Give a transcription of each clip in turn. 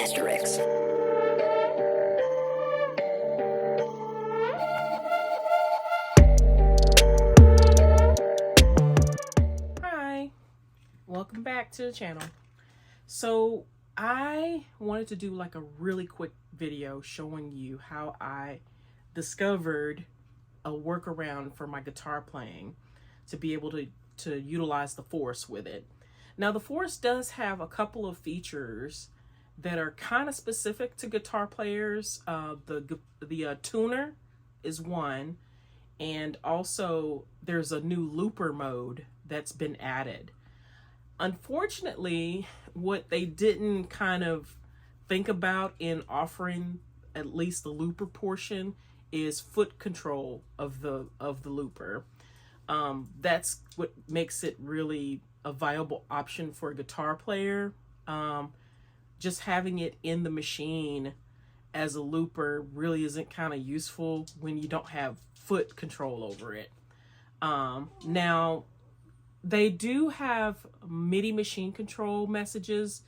Asterix. Hi, welcome back to the channel. So I wanted to do like a really quick video showing you how I discovered a workaround for my guitar playing to be able to utilize the Force with it. Now the Force does have a couple of features that are kind of specific to guitar players. The tuner is one, and also there's a new looper mode that's been added. Unfortunately, what they didn't kind of think about in offering at least the looper portion is foot control of the looper. That's what makes it really a viable option for a guitar player. Just having it in the machine as a looper really isn't kind of useful when you don't have foot control over it. Now, they do have Midi machine control messages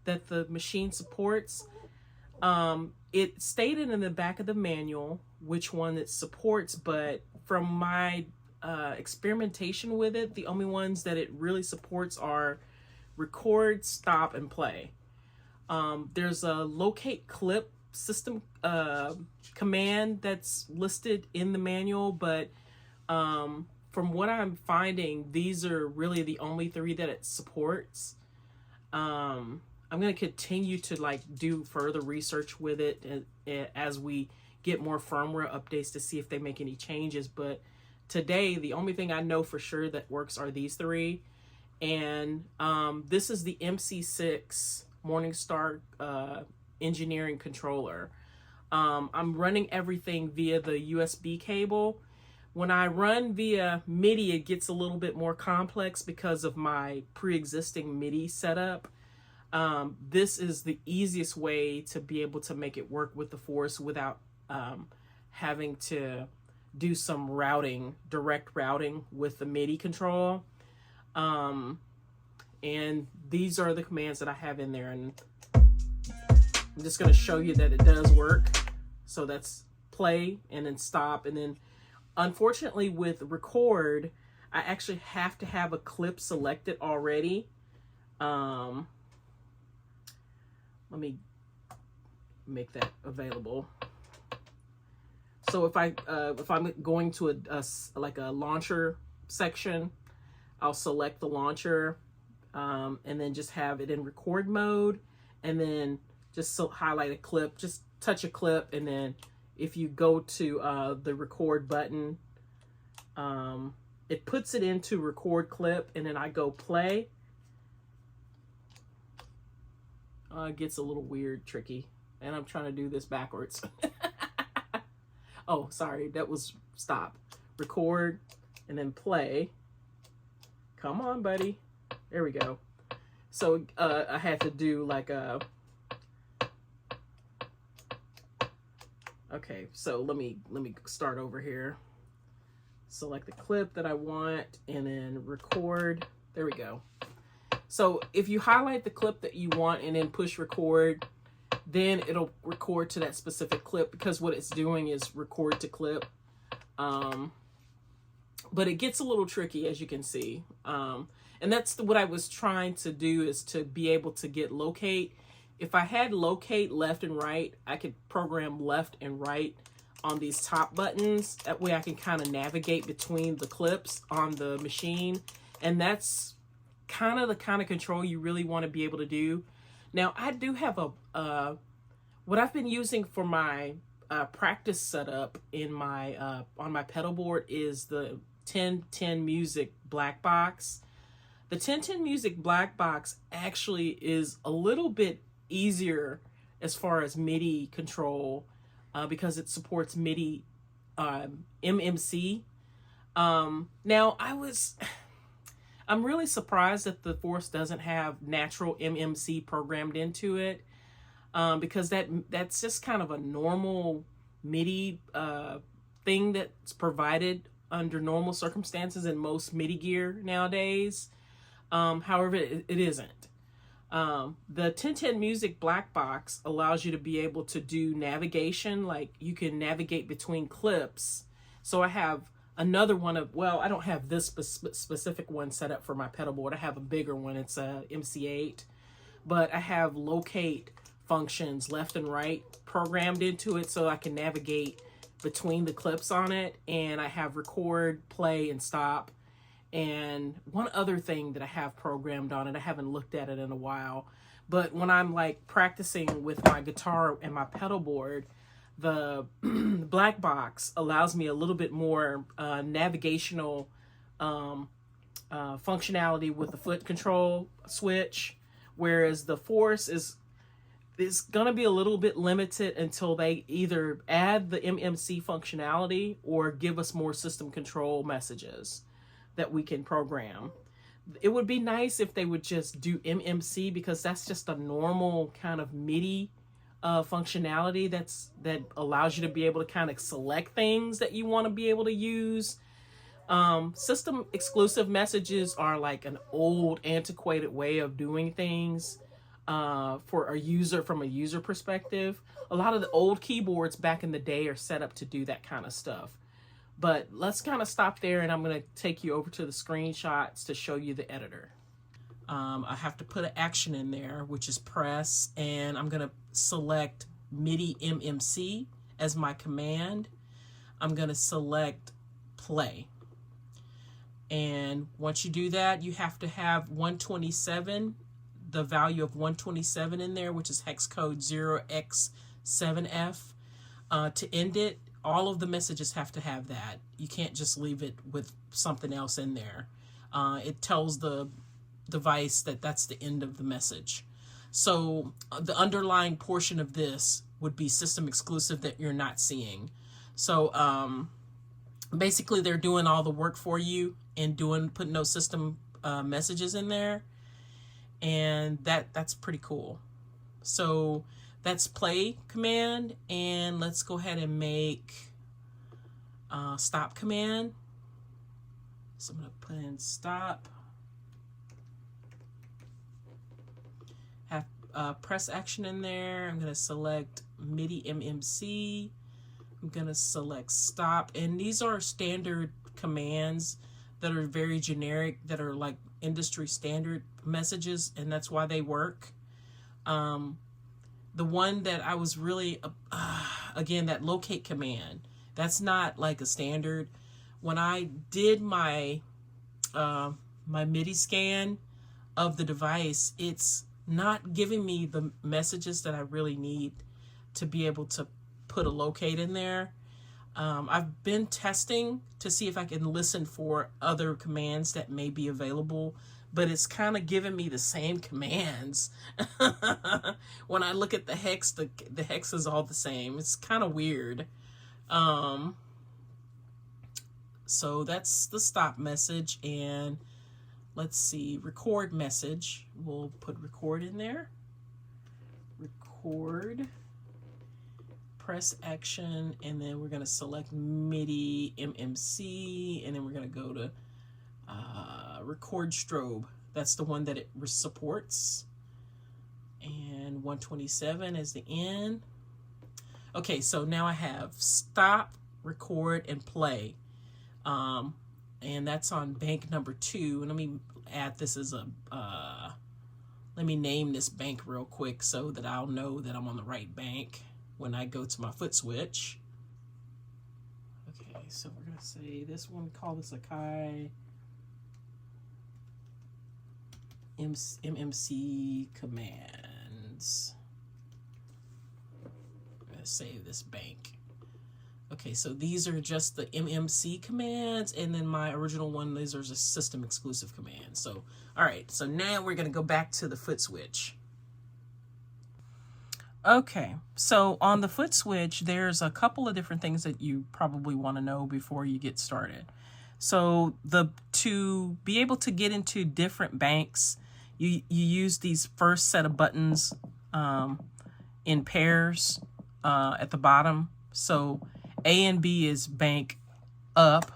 that the machine supports. It stated in the back of the manual which one it supports, but from my experimentation with it, the only ones that it really supports are record, stop, and play. There's a locate clip system command that's listed in the manual, but from what I'm finding, these are really the only three that it supports. I'm going to continue to do further research with it as we get more firmware updates to see if they make any changes. But today, the only thing I know for sure that works are these three. And this is the MC6 Morningstar engineering controller. I'm running everything via the USB cable. When I run via Midi, it gets a little bit more complex because of my pre-existing Midi setup. This is the easiest way to be able to make it work with the Force without having to do some routing, direct routing with the Midi control. And these are the commands that I have in there, and I'm just going to show you that it does work. So that's play and then stop, and then unfortunately with record, I actually have to have a clip selected already. Let me make that available. So if I'm going to a launcher section, I'll select the launcher, and then just have it in record mode, and then just highlight a clip, just touch a clip, and then if you go to the record button, it puts it into record clip, and then I go play. It gets a little weird, tricky, and I'm trying to do this backwards. Oh, sorry, that was stop. Record, and then play. Come on, buddy. There we go. So I had to do like a... Okay, so let me start over here. Select the clip that I want, and then record. There we go. So if you highlight the clip that you want and then push record, then it'll record to that specific clip, because what it's doing is record to clip. But it gets a little tricky, as you can see. And that's what I was trying to do, is to be able to get locate. If I had locate left and right, I could program left and right on these top buttons. That way I can kind of navigate between the clips on the machine. And that's kind of the kind of control you really want to be able to do. Now, I do have what I've been using for my practice setup in my on my pedal board is the 1010 Music black box. The 1010 Music black box actually is a little bit easier as far as MIDI control, because it supports MIDI MMC. Now I'm really surprised that the Force doesn't have natural MMC programmed into it, because that's just kind of a normal MIDI thing that's provided under normal circumstances in most MIDI gear nowadays. However, it isn't. The 1010 Music black box allows you to be able to do navigation, like you can navigate between clips. So I have another one of, well, I don't have this specific one set up for my pedal board. I have a bigger one. It's a MC8, but I have locate functions left and right programmed into it so I can navigate between the clips on it. And I have record, play, and stop. And one other thing that I have programmed on it, I haven't looked at it in a while, but when I'm like practicing with my guitar and my pedal board, the black box allows me a little bit more navigational functionality with the foot control switch, whereas the Force is going to be a little bit limited until they either add the MMC functionality or give us more system control messages that we can program. It would be nice if they would just do MMC, because that's just a normal kind of MIDI functionality that allows you to be able to kind of select things that you want to be able to use. System exclusive messages are like an old, antiquated way of doing things for a user, from a user perspective. A lot of the old keyboards back in the day are set up to do that kind of stuff. But let's kind of stop there, and I'm going to take you over to the screenshots to show you the editor. I have to put an action in there, which is press, and I'm going to select MIDI MMC as my command. I'm going to select play. And once you do that, you have to have 127, the value of 127 in there, which is hex code 0x7f. To end it, all of the messages have to have that. You can't just leave it with something else in there. It tells the device that that's the end of the message. So the underlying portion of this would be system exclusive that you're not seeing. So basically they're doing all the work for you and putting those system messages in there. And that's pretty cool. So that's play command, and let's go ahead and make stop command. So I'm going to put in stop. Have press action in there. I'm going to select MIDI MMC. I'm going to select stop. And these are standard commands that are very generic, that are like industry standard messages, and that's why they work. The one that I was really, again, that locate command, that's not like a standard. When I did my my MIDI scan of the device, it's not giving me the messages that I really need to be able to put a locate in there. I've been testing to see if I can listen for other commands that may be available, but it's kind of giving me the same commands. When I look at the hex, the hex is all the same. It's kind of weird. So that's the stop message, and let's see, record message. We'll put record in there. Record, press action, and then we're going to select MIDI MMC, and then we're going to go to record strobe. That's the one that it supports. And 127 is the end. Okay, so now I have stop, record, and play. And that's on bank number 2. And let me add this as a, let me name this bank real quick so that I'll know that I'm on the right bank when I go to my foot switch. Okay, so we're going to say this one, call this Akai MMC commands. I'm going to save this bank. Okay, so these are just the MMC commands, and then my original one, these are just system exclusive commands. So, all right, so now we're going to go back to the foot switch. Okay, so on the foot switch, there's a couple of different things that you probably want to know before you get started. So to be able to get into different banks, you use these first set of buttons in pairs at the bottom. So A and B is bank up,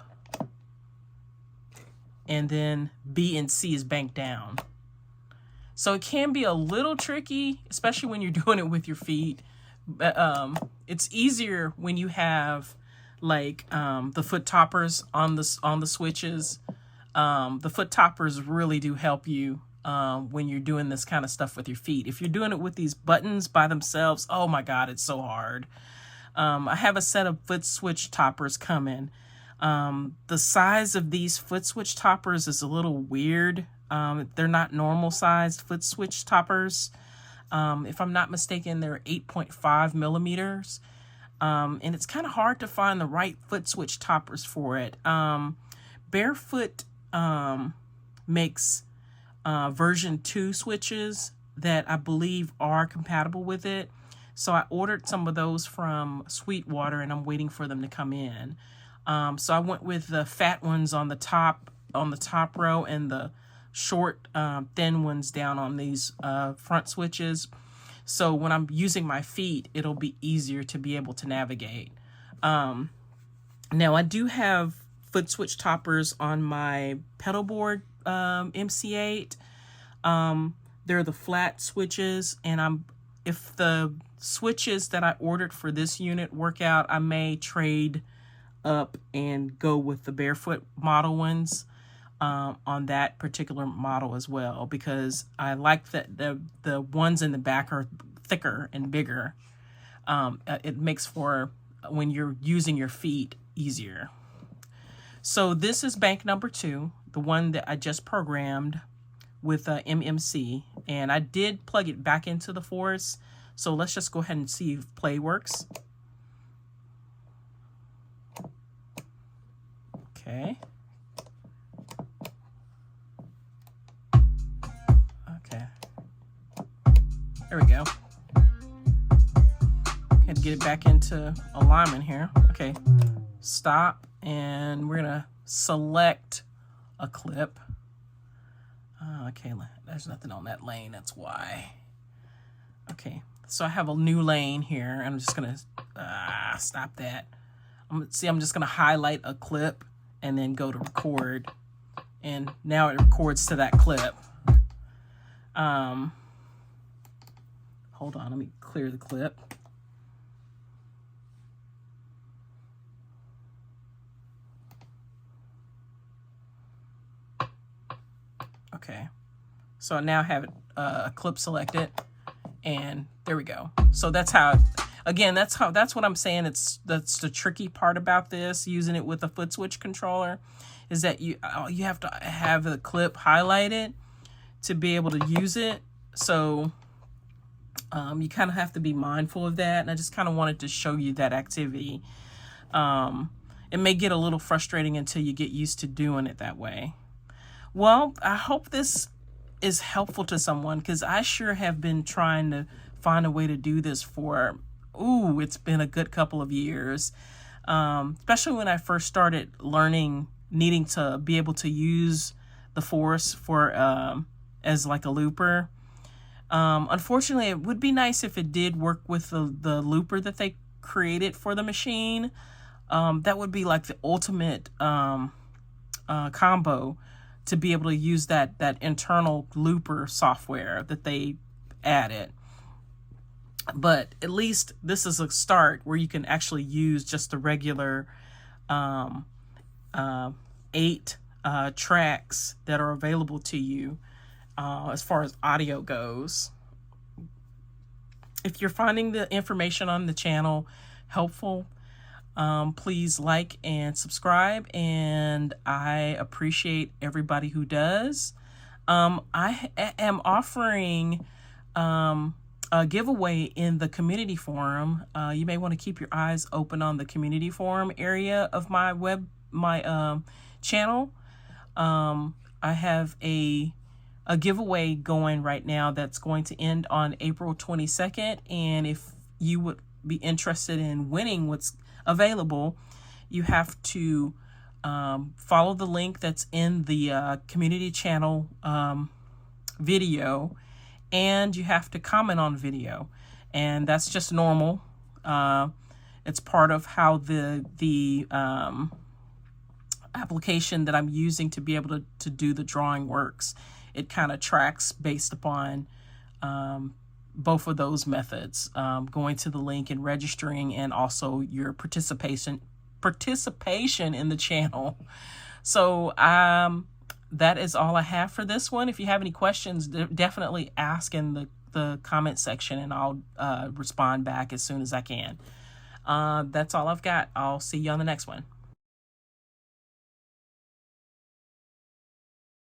and then B and C is bank down. So it can be a little tricky, especially when you're doing it with your feet. But it's easier when you have like the foot toppers on the switches. The foot toppers really do help you when you're doing this kind of stuff with your feet. If you're doing it with these buttons by themselves, oh my God, it's so hard. I have a set of foot switch toppers coming. The size of these foot switch toppers is a little weird. They're not normal sized foot switch toppers. If I'm not mistaken, they're 8.5 millimeters. And it's kind of hard to find the right foot switch toppers for it. Barefoot makes version 2 switches that I believe are compatible with it. So I ordered some of those from Sweetwater, and I'm waiting for them to come in. So I went with the fat ones on the top row, and the short, thin ones down on these front switches. So when I'm using my feet, it'll be easier to be able to navigate. Now I do have foot switch toppers on my pedal board MC8. They're the flat switches, and if the switches that I ordered for this unit work out, I may trade up and go with the barefoot model ones on that particular model as well, because I like that the ones in the back are thicker and bigger. It makes for when you're using your feet easier. So this is bank number 2, the one that I just programmed with MMC, and I did plug it back into the Force. So let's just go ahead and see if play works. Okay. Okay. There we go. Had to get it back into alignment here. Okay. Stop, and we're gonna select a clip. Okay, there's nothing on that lane, that's why. Okay, so I have a new lane here. I'm just gonna stop that. I'm just gonna highlight a clip and then go to record, and now it records to that clip. Hold on, let me clear the clip. Okay, so I now have a clip selected, and there we go. So that's how, again, that's what I'm saying. That's the tricky part about this, using it with a foot switch controller, is that you have to have the clip highlighted to be able to use it. So you kind of have to be mindful of that. And I just kind of wanted to show you that activity. It may get a little frustrating until you get used to doing it that way. Well, I hope this is helpful to someone, because I sure have been trying to find a way to do this for, it's been a good couple of years. Especially when I first started learning, needing to be able to use the Force for as like a looper. Unfortunately, it would be nice if it did work with the looper that they created for the machine. That would be like the ultimate combo, to be able to use that internal looper software that they added. But at least this is a start where you can actually use just the regular 8 tracks that are available to you as far as audio goes. If you're finding the information on the channel helpful, please like and subscribe, and I appreciate everybody who does. I am offering a giveaway in the community forum. You may want to keep your eyes open on the community forum area of my channel. I have a giveaway going right now that's going to end on April 22nd, and if you would be interested in winning what's available, you have to follow the link that's in the community channel video, and you have to comment on video, and that's just normal. It's part of how the application that I'm using to be able to do the drawing works. it kind of tracks based upon both of those methods, going to the link and registering, and also your participation in the channel. So that is all I have for this one. If you have any questions, definitely ask in the comment section, and I'll respond back as soon as I can. That's all I've got. I'll see you on the next one.